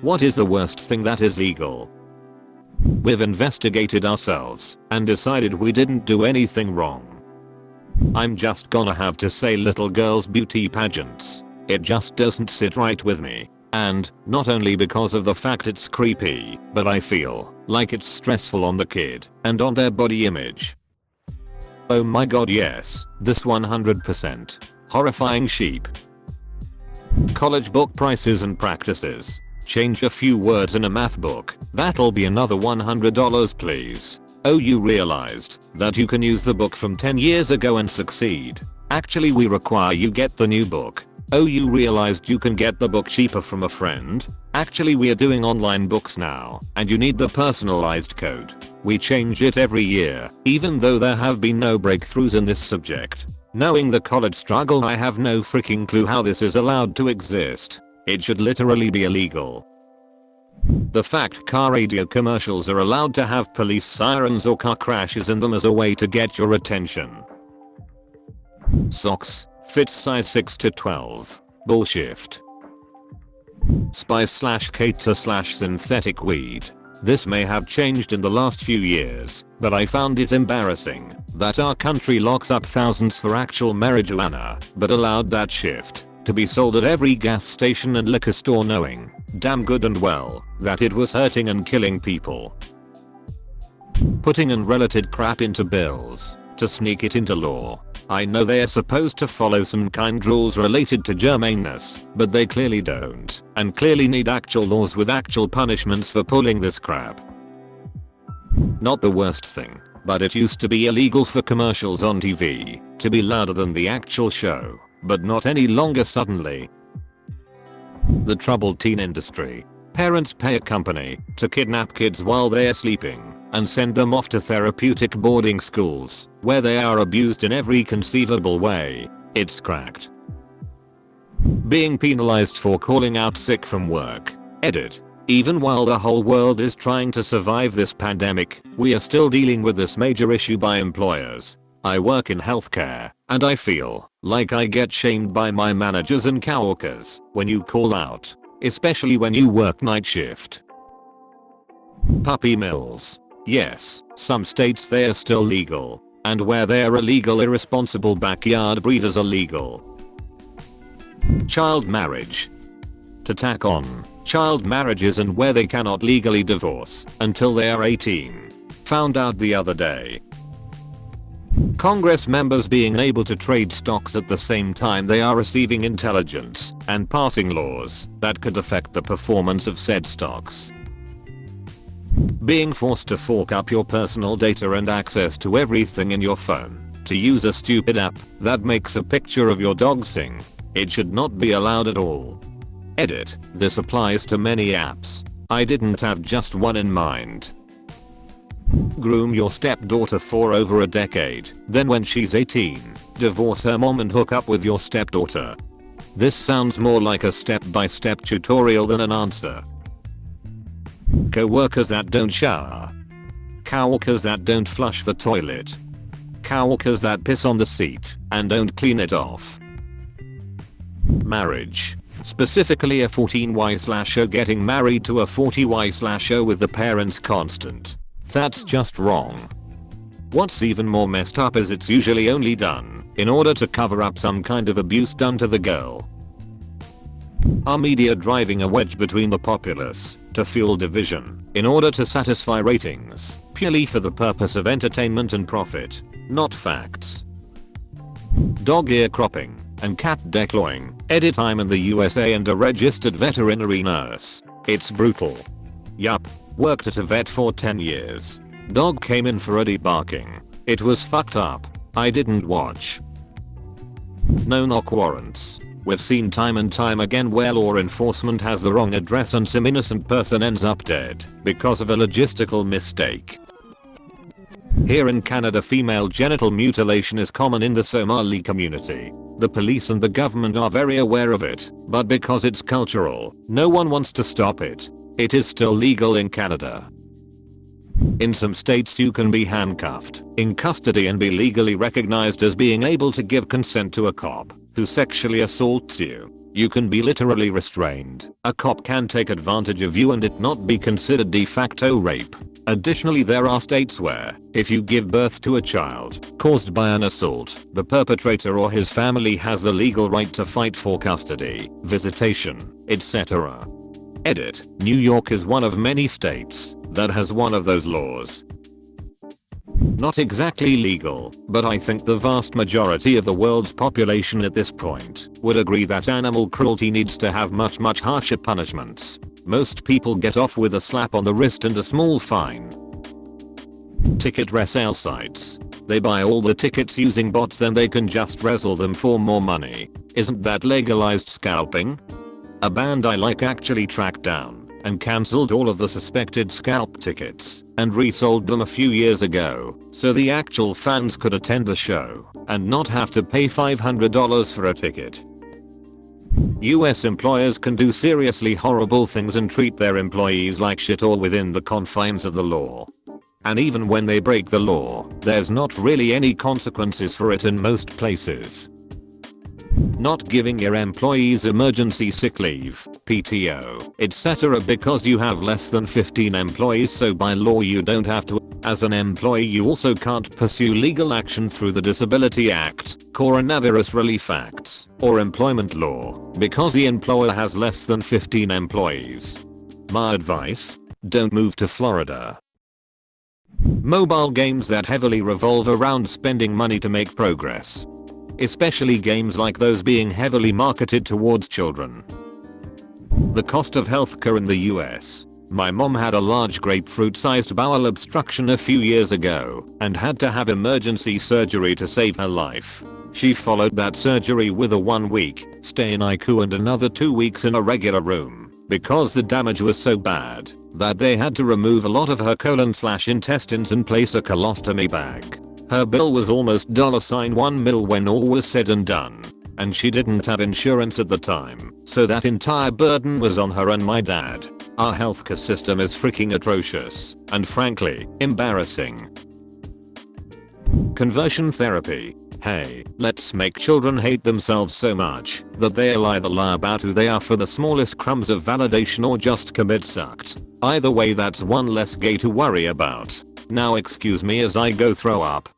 What is the worst thing that is legal? We've investigated ourselves and decided we didn't do anything wrong. I'm just gonna have to say little girls' beauty pageants. It just doesn't sit right with me. And not only because of the fact it's creepy, but I feel like it's stressful on the kid and on their body image. Oh my god, yes, this 100%. Horrifying sheep. College book prices and practices. Change a few words in a math book. That'll be another $100 please. Oh, you realized that you can use the book from 10 years ago and succeed. Actually, we require you get the new book. Oh, you realized you can get the book cheaper from a friend? Actually, we are doing online books now and you need the personalized code. We change it every year, even though there have been no breakthroughs in this subject. Knowing the college struggle, I have no freaking clue how this is allowed to exist. It should literally be illegal. The fact car radio commercials are allowed to have police sirens or car crashes in them as a way to get your attention. Socks, fits size 6 to 12. Bullshit. Spice/cater/synthetic weed. This may have changed in the last few years, but I found it embarrassing that our country locks up thousands for actual marijuana, but allowed that shift to be sold at every gas station and liquor store, knowing damn good and well that it was hurting and killing people. Putting unrelated crap into bills to sneak it into law. I know they are supposed to follow some kind rules related to germaneness, but they clearly don't, and clearly need actual laws with actual punishments for pulling this crap. Not the worst thing, but it used to be illegal for commercials on TV to be louder than the actual show, but not any longer suddenly. The troubled teen industry. Parents pay a company to kidnap kids while they are sleeping and send them off to therapeutic boarding schools where they are abused in every conceivable way. It's cracked. Being penalized for calling out sick from work. Edit. Even while the whole world is trying to survive this pandemic, we are still dealing with this major issue by employers. I work in healthcare, and I feel like I get shamed by my managers and coworkers when you call out, especially when you work night shift. Puppy mills. Yes, some states they are still legal, and where they are illegal, irresponsible backyard breeders are legal. Child marriage. To tack on, child marriages and where they cannot legally divorce until they are 18. Found out the other day. Congress members being able to trade stocks at the same time they are receiving intelligence and passing laws that could affect the performance of said stocks. Being forced to fork up your personal data and access to everything in your phone to use a stupid app that makes a picture of your dog sing. It should not be allowed at all. Edit. This applies to many apps. I didn't have just one in mind. Groom your stepdaughter for over a decade, then when she's 18, divorce her mom and hook up with your stepdaughter. This sounds more like a step-by-step tutorial than an answer. Co-workers that don't shower. Coworkers that don't flush the toilet. Coworkers that piss on the seat and don't clean it off. Marriage. Specifically a 14Y/0 getting married to a 40Y/0 with the parents constant. That's just wrong. What's even more messed up is it's usually only done in order to cover up some kind of abuse done to the girl. Our media driving a wedge between the populace to fuel division in order to satisfy ratings, purely for the purpose of entertainment and profit, not facts. Dog ear cropping and cat declawing. Edit. I'm in the USA and a registered veterinary nurse. It's brutal. Yup. Worked at a vet for 10 years. Dog came in for a debarking. It was fucked up. I didn't watch. No knock warrants. We've seen time and time again where law enforcement has the wrong address and some innocent person ends up dead because of a logistical mistake. Here in Canada, female genital mutilation is common in the Somali community. The police and the government are very aware of it, but because it's cultural, no one wants to stop it. It is still legal in Canada. In some states you can be handcuffed, in custody and be legally recognized as being able to give consent to a cop who sexually assaults you. You can be literally restrained. A cop can take advantage of you and it not be considered de facto rape. Additionally, there are states where, if you give birth to a child caused by an assault, the perpetrator or his family has the legal right to fight for custody, visitation, etc. Edit. New York is one of many states that has one of those laws. Not exactly legal, but I think the vast majority of the world's population at this point would agree that animal cruelty needs to have much harsher punishments. Most people get off with a slap on the wrist and a small fine. Ticket resale sites. They buy all the tickets using bots, then they can just resell them for more money. Isn't that legalized scalping? A band I like actually tracked down and cancelled all of the suspected scalp tickets and resold them a few years ago so the actual fans could attend the show and not have to pay $500 for a ticket. US employers can do seriously horrible things and treat their employees like shit all within the confines of the law. And even when they break the law, there's not really any consequences for it in most places. Not giving your employees emergency sick leave, PTO, etc. because you have less than 15 employees, so by law you don't have to. As an employee, you also can't pursue legal action through the Disability Act, Coronavirus Relief Acts, or employment law because the employer has less than 15 employees. My advice? Don't move to Florida. Mobile games that heavily revolve around spending money to make progress. Especially games like those being heavily marketed towards children. The cost of healthcare in the US. My mom had a large grapefruit-sized bowel obstruction a few years ago and had to have emergency surgery to save her life. She followed that surgery with a 1-week stay in ICU and another 2 weeks in a regular room because the damage was so bad that they had to remove a lot of her colon/intestines and place a colostomy bag. Her bill was almost $1 mil when all was said and done, and she didn't have insurance at the time, so that entire burden was on her and my dad. Our healthcare system is freaking atrocious, and frankly, embarrassing. Conversion therapy. Hey, let's make children hate themselves so much that they'll either lie about who they are for the smallest crumbs of validation or just commit sucked. Either way, that's one less gay to worry about. Now excuse me as I go throw up.